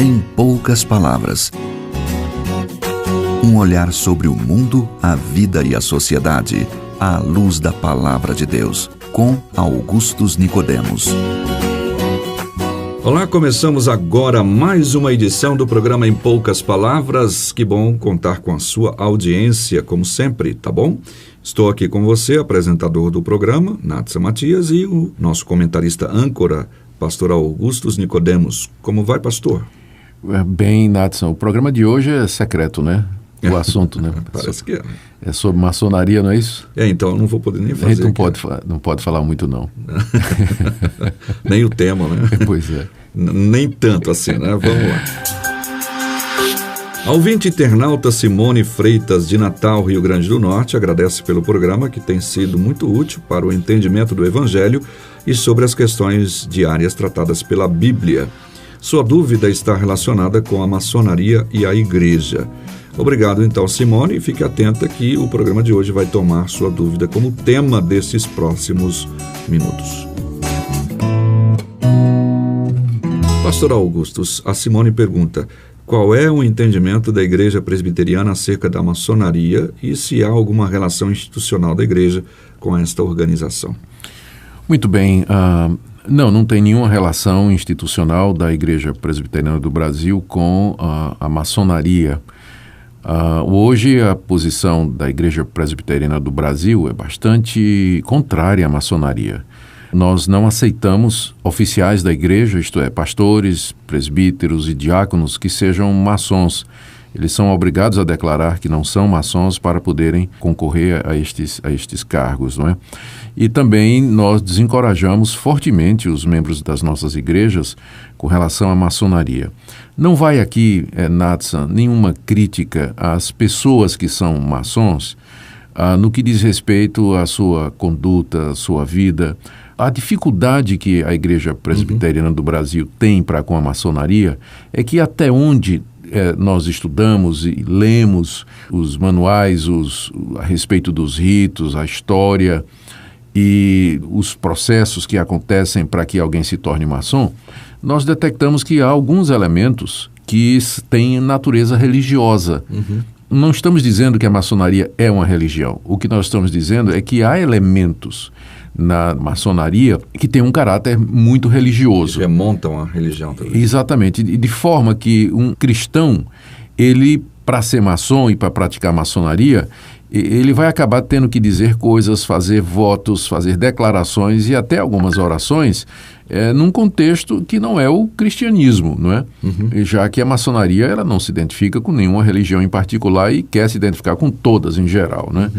Em poucas palavras. Um olhar sobre o mundo, a vida e a sociedade, à luz da Palavra de Deus, com Augustus Nicodemos. Olá, começamos agora mais uma edição do programa Em Poucas Palavras. Que bom contar com a sua audiência, como sempre, tá bom? Estou aqui com você, apresentador do programa, Natsa Matias, e o nosso comentarista âncora, pastor Augustus Nicodemos. Como vai, pastor? Bem, Natsa, o programa de hoje é secreto, né? O assunto, né? Parece que é. É sobre maçonaria, não é isso? Então eu não vou poder nem fazer. A gente não pode falar muito, não. Nem o tema, né? Pois é. Nem tanto assim, né? Vamos lá. A ouvinte internauta Simone Freitas, de Natal, Rio Grande do Norte, agradece pelo programa, que tem sido muito útil para o entendimento do Evangelho e sobre as questões diárias tratadas pela Bíblia. Sua dúvida está relacionada com a maçonaria e a igreja. Obrigado, então, Simone, e fique atenta que o programa de hoje vai tomar sua dúvida como tema desses próximos minutos. Pastor Augustus, a Simone pergunta: qual é o entendimento da Igreja Presbiteriana acerca da maçonaria e se há alguma relação institucional da Igreja com esta organização? Muito bem. Não tem nenhuma relação institucional da Igreja Presbiteriana do Brasil com a maçonaria. Hoje a posição da Igreja Presbiteriana do Brasil é bastante contrária à maçonaria. Nós não aceitamos oficiais da igreja, isto é, pastores, presbíteros e diáconos que sejam maçons. Eles são obrigados a declarar que não são maçons para poderem concorrer a estes cargos, não é? E também nós desencorajamos fortemente os membros das nossas igrejas com relação à maçonaria. Não vai aqui, Natsa, nenhuma crítica às pessoas que são maçons no que diz respeito à sua conduta, à sua vida. A dificuldade que a Igreja Presbiteriana do Brasil tem para com a maçonaria é que até onde nós estudamos e lemos os manuais a respeito dos ritos, a história e os processos que acontecem para que alguém se torne maçom, nós detectamos que há alguns elementos que têm natureza religiosa. Não estamos dizendo que a maçonaria é uma religião. O que nós estamos dizendo é que há elementos na maçonaria que tem um caráter muito religioso. Que remontam à religião também. Exatamente. De forma que um cristão, ele, para ser maçom e para praticar maçonaria, ele vai acabar tendo que dizer coisas, fazer votos, fazer declarações e até algumas orações num contexto que não é o cristianismo, não é? Já que a maçonaria ela não se identifica com nenhuma religião em particular e quer se identificar com todas em geral, né?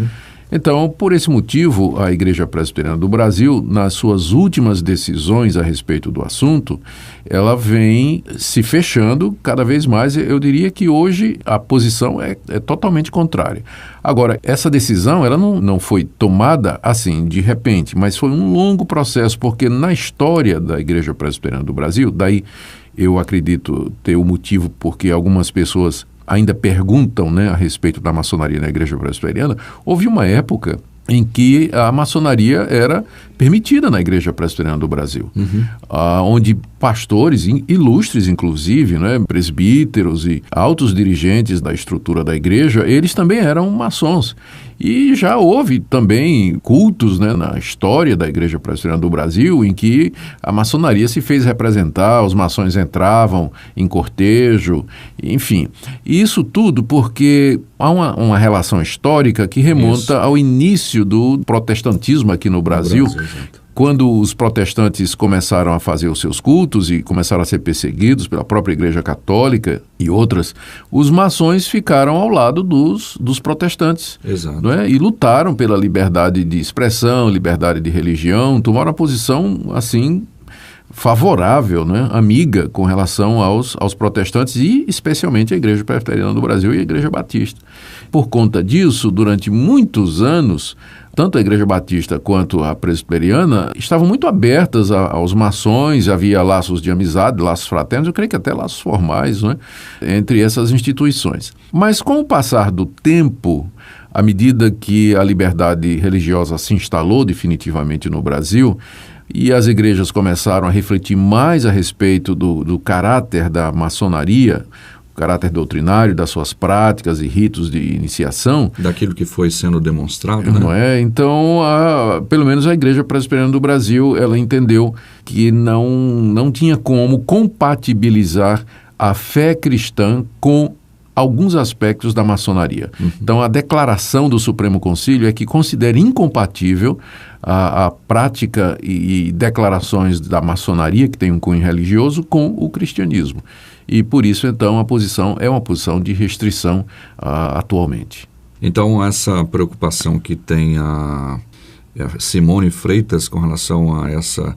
Então, por esse motivo, a Igreja Presbiteriana do Brasil, nas suas últimas decisões a respeito do assunto, ela vem se fechando cada vez mais. Eu diria que hoje a posição é totalmente contrária. Agora, essa decisão ela não foi tomada assim, de repente, mas foi um longo processo, porque na história da Igreja Presbiteriana do Brasil, daí eu acredito ter o motivo porque algumas pessoas ainda perguntam, né, a respeito da maçonaria na Igreja Presbiteriana. Houve uma época em que a maçonaria era permitida na Igreja Presbiteriana do Brasil, onde pastores ilustres, inclusive, né, presbíteros e altos dirigentes da estrutura da igreja, eles também eram maçons. E já houve também cultos, né, na história da Igreja Presbiteriana do Brasil em que a maçonaria se fez representar, os maçons entravam em cortejo, enfim. Isso tudo porque há uma relação histórica que remonta ao início do protestantismo aqui no Brasil. Quando os protestantes começaram a fazer os seus cultos e começaram a ser perseguidos pela própria Igreja Católica e outras, os maçons ficaram ao lado dos protestantes. Exato. Não é? E lutaram pela liberdade de expressão, liberdade de religião, tomaram uma posição assim favorável, né, amiga com relação aos protestantes e especialmente a Igreja Presbiteriana do Brasil e a Igreja Batista. Por conta disso, durante muitos anos, tanto a Igreja Batista quanto a Presbiteriana estavam muito abertas aos maçons, havia laços de amizade, laços fraternos, eu creio que até laços formais, né, entre essas instituições. Mas com o passar do tempo, à medida que a liberdade religiosa se instalou definitivamente no Brasil, e as igrejas começaram a refletir mais a respeito do caráter da maçonaria, o caráter doutrinário das suas práticas e ritos de iniciação. Daquilo que foi sendo demonstrado, né? Não é? Então, pelo menos a Igreja Presbiteriana do Brasil, ela entendeu que não tinha como compatibilizar a fé cristã com alguns aspectos da maçonaria. Então, a declaração do Supremo Concílio é que considera incompatível a prática e declarações da maçonaria, que tem um cunho religioso, com o cristianismo. E por isso, então, a posição é uma posição de restrição atualmente. Então, essa preocupação que tem a Simone Freitas com relação a essa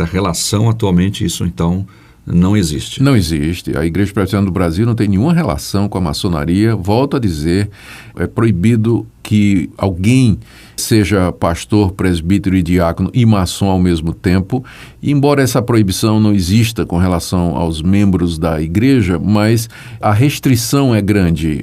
relação atualmente, isso então não existe. Não existe. A Igreja Presbiteriana do Brasil não tem nenhuma relação com a maçonaria. Volto a dizer, é proibido que alguém seja pastor, presbítero e diácono e maçom ao mesmo tempo. E embora essa proibição não exista com relação aos membros da igreja, mas a restrição é grande.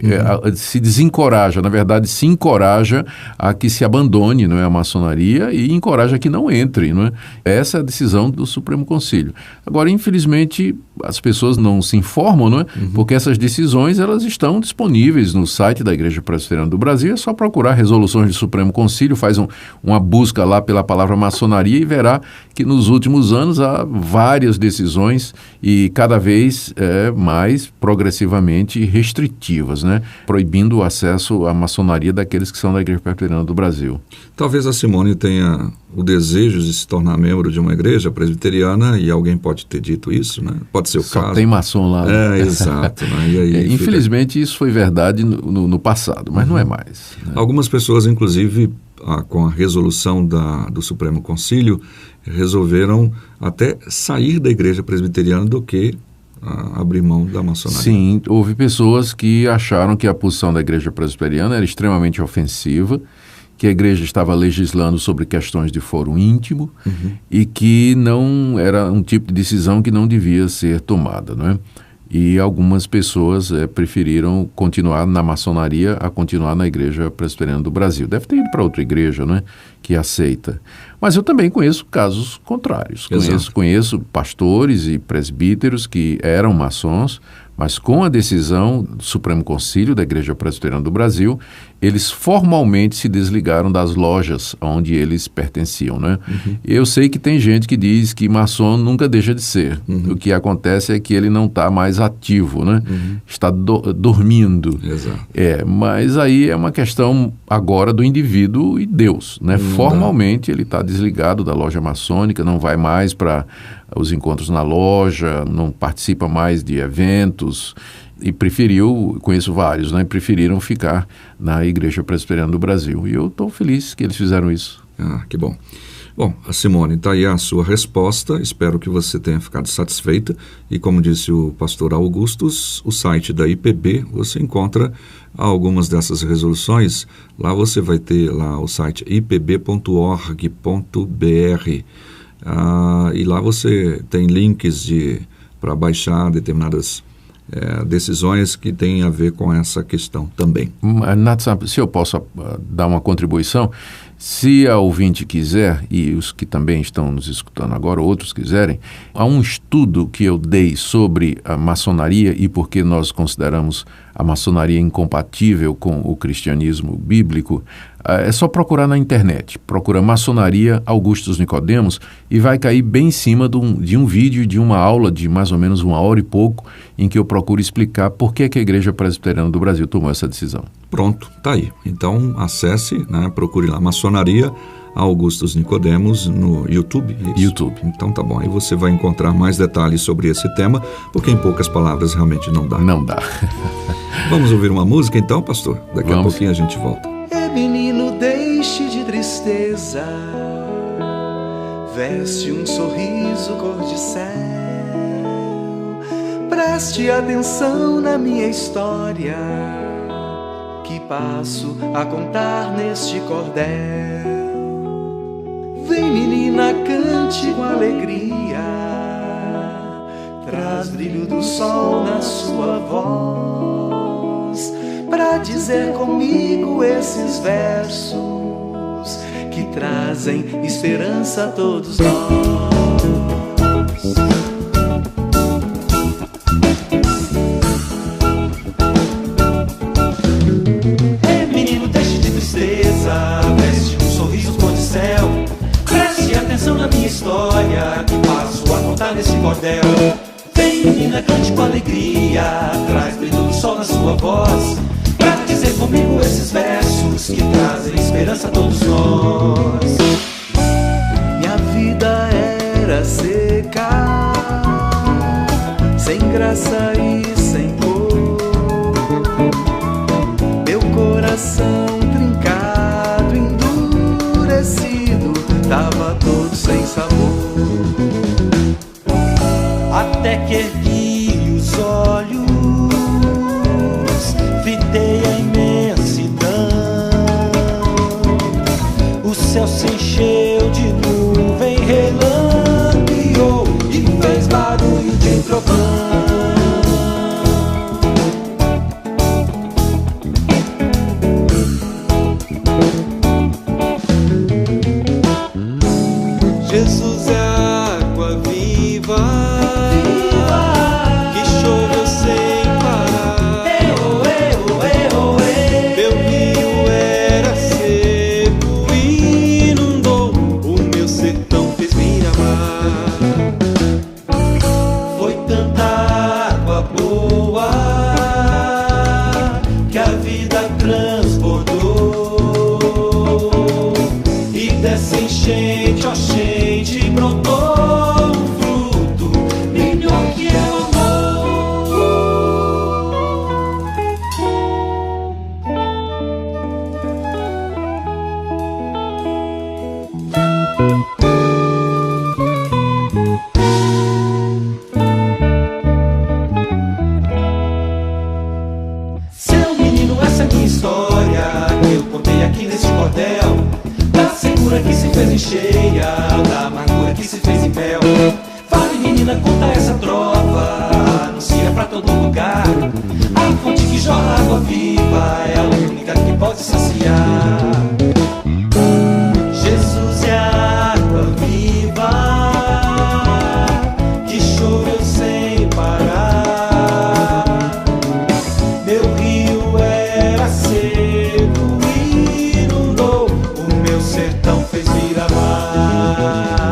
Se desencoraja, na verdade, se encoraja a que se abandone, não é, a maçonaria, e encoraja que não entre, não é? Essa é a decisão do Supremo Concílio. Agora, infelizmente, as pessoas não se informam, não é? Porque essas decisões elas estão disponíveis no site da Igreja Presbiteriana do Brasil. É só procurar resoluções do Supremo Concílio, faz uma busca lá pela palavra maçonaria e verá que nos últimos anos há várias decisões e cada vez mais progressivamente restritivas, né? Proibindo o acesso à maçonaria daqueles que são da Igreja Presbiteriana do Brasil. Talvez a Simone tenha o desejo de se tornar membro de uma igreja presbiteriana e alguém pode ter dito isso, né? Pode ser o Só caso. tem maçom lá. É, exato. Né? E aí infelizmente isso foi verdade no passado, mas não é mais. Né? Algumas pessoas, inclusive, com a resolução do Supremo Concílio, resolveram até sair da igreja presbiteriana do que abrir mão da maçonaria. Sim, houve pessoas que acharam que a posição da igreja presbiteriana era extremamente ofensiva, que a igreja estava legislando sobre questões de foro íntimo e que não era um tipo de decisão que não devia ser tomada, não é? E algumas pessoas preferiram continuar na maçonaria a continuar na Igreja Presbiteriana do Brasil. Deve ter ido para outra igreja, né, que aceita. Mas eu também conheço casos contrários. Conheço pastores e presbíteros que eram maçons, mas com a decisão do Supremo Concílio da Igreja Presbiteriana do Brasil, eles formalmente se desligaram das lojas onde eles pertenciam, né? Eu sei que tem gente que diz que maçom nunca deixa de ser. O que acontece é que ele não está mais ativo, né? Está dormindo. Exato. Mas aí é uma questão agora do indivíduo e Deus, né? Formalmente ele está desligado da loja maçônica, não vai mais para os encontros na loja, não participa mais de eventos e conheço vários, né? Preferiram ficar na Igreja Presbiteriana do Brasil. E eu estou feliz que eles fizeram isso. Que bom. Bom, Simone, está aí a sua resposta. Espero que você tenha ficado satisfeita. E como disse o pastor Augustus, o site da IPB, você encontra algumas dessas resoluções. Lá você vai ter lá o site ipb.org.br. E lá você tem links para baixar determinadas decisões que têm a ver com essa questão também. Se eu posso dar uma contribuição, se a ouvinte quiser, e os que também estão nos escutando agora, outros quiserem, há um estudo que eu dei sobre a maçonaria e por que nós consideramos a maçonaria incompatível com o cristianismo bíblico. É só procurar na internet, procura Maçonaria Augustus Nicodemos e vai cair bem em cima de um vídeo, de uma aula de mais ou menos 1 hora e pouco, em que eu procuro explicar por que a Igreja Presbiteriana do Brasil tomou essa decisão. Pronto, tá aí. Então acesse, né, procure lá Maçonaria Augustus Nicodemos no YouTube. YouTube. Então tá bom, aí você vai encontrar mais detalhes sobre esse tema, porque em poucas palavras realmente não dá. Não dá. Vamos ouvir uma música então, pastor? Daqui a pouquinho a gente volta. Menino, deixe de tristeza, veste um sorriso cor de céu, preste atenção na minha história, que passo a contar neste cordel. Vem menina, cante com alegria, traz brilho do sol na sua voz, pra dizer comigo esses versos que trazem esperança a todos nós. Ei, menino, deixe de tristeza, veste um sorriso cor de céu. Preste atenção na minha história, que passo a contar nesse cordel. Vem, menina, cante com alegria, traz brilho do sol na sua voz, pra dizer comigo esses versos que trazem esperança a todos nós. Minha vida era seca, sem graça e sem cor, meu coração trincado, endurecido, tava todo sem sabor. Até que ergui os olhos, fitei a imensidão, o céu se encheu de nuvem, relampeou e fez barulho de trovão. Jesus é a água viva, que choveu sem parar. Meu rio era seco e inundou, o meu sertão fez miramar. Foi tanta água boa que a vida transbordou, e dessa enchente, ó gente, brotou um fruto melhor que é o amor. Seu menino, essa é minha história que eu contei aqui nesse cordel, da secura que se fez em cheia, da amargura que se fez em mel. Fale, menina, conta essa trova, anuncia pra todo lugar. A fonte que jorra água viva é a única que pode saciar. Jesus é a água viva, que choveu sem parar. Meu rio era seco e inundou, o meu sertão fez miramar.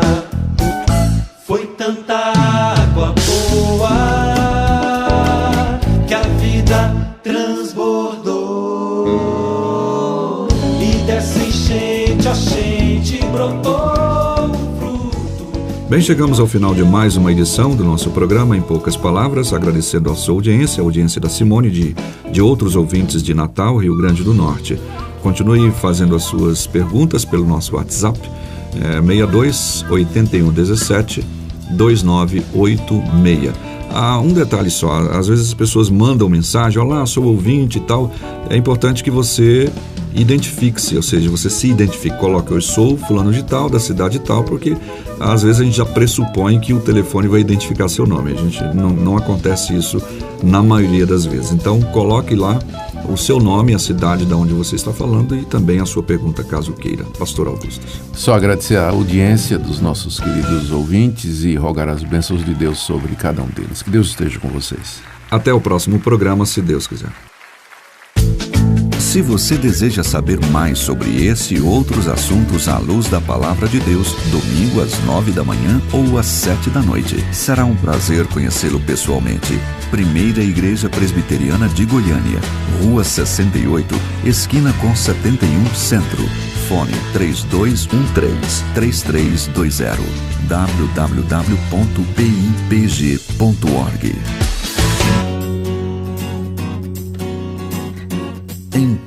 Foi tanta água boa que a vida transbordou, e dessa enchente, a gente brotou um fruto. Bem, chegamos ao final de mais uma edição do nosso programa Em Poucas Palavras, agradecendo a sua audiência, a audiência da Simone e de outros ouvintes de Natal, Rio Grande do Norte. Continue fazendo as suas perguntas pelo nosso WhatsApp, 62 81 17 2986. Um detalhe só, às vezes as pessoas mandam mensagem, olá, sou ouvinte e tal, é importante que você identifique-se, ou seja, você se identifique, coloque, eu sou fulano de tal, da cidade tal, porque às vezes a gente já pressupõe que o telefone vai identificar seu nome, a gente não acontece isso na maioria das vezes. Então coloque lá o seu nome, a cidade de onde você está falando e também a sua pergunta, caso queira. Pastor Augusto. Só agradecer a audiência dos nossos queridos ouvintes e rogar as bênçãos de Deus sobre cada um deles. Que Deus esteja com vocês. Até o próximo programa, se Deus quiser. Se você deseja saber mais sobre esse e outros assuntos à luz da Palavra de Deus, domingo às 9 da manhã ou às 7 da noite. Será um prazer conhecê-lo pessoalmente. Primeira Igreja Presbiteriana de Goiânia, Rua 68, esquina com 71 Centro. Fone 3213-3320. www.pipg.org. Em